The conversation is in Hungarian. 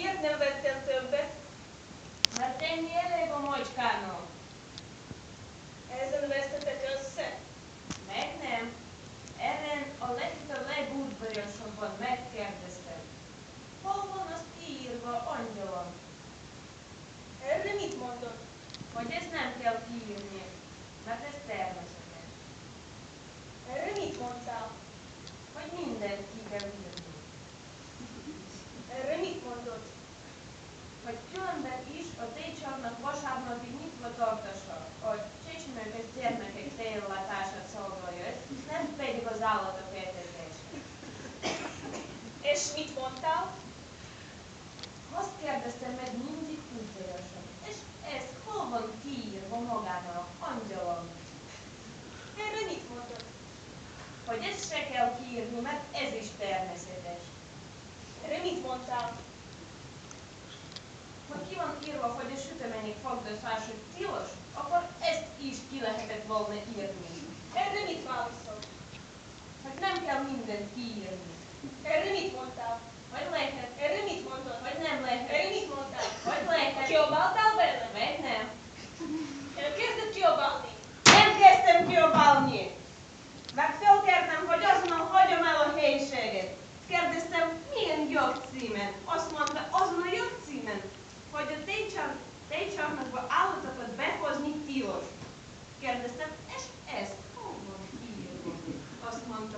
Miért nem vettél többet? Mert ennyi elég a mocskának. Ezen vesztetek össze? Meg nem. Erre a legudvariasabban megkérdeztem. Hol van az kiírva, angyalom? Erre mit mondod? Hogy ezt nem kell kiírni, mert ez természetes. Erre mit mondtál? Hogy mindent ki kell írni. Erre mit mondod? Hogy különben is a tétcsarnok vasárnapig nyitva tartassa, a csecsemők és gyermekek tejellátását szolgálja, nem pedig az állatok etetését. És mit mondtál? Azt kérdeztem meg mindig udvariasan, és ez hol van kiírva magának, angyalom? Erre mit mondod? Hogy ezt se kell kiírni, mert ez is természetes. Erre mit mondtál? Ha ki van írva, hogy a sütemények fogdoszása tilos, akkor ezt is ki lehetett volna írni. Erre mit válaszol? Hogy nem kell mindent kiírni. Erre mit mondtál? Hogy lehet, Erre mit mondod? hogy nem lehet, Erre mit mondtál? hogy lehet, Kiabáltál vele? meg nem. Elkezdett kiabálni? Nem kezdtem kiabálni, mert felkértem, hogy azonnal hagyjam el a helyiséget. Kérdeztem, milyen jogcímen? Azt mondta, azon a jogcímen, hogy a tejcsarnokba állatokat behozni tilos. Kérdeztem, és ez hol van írva? Azt mondta,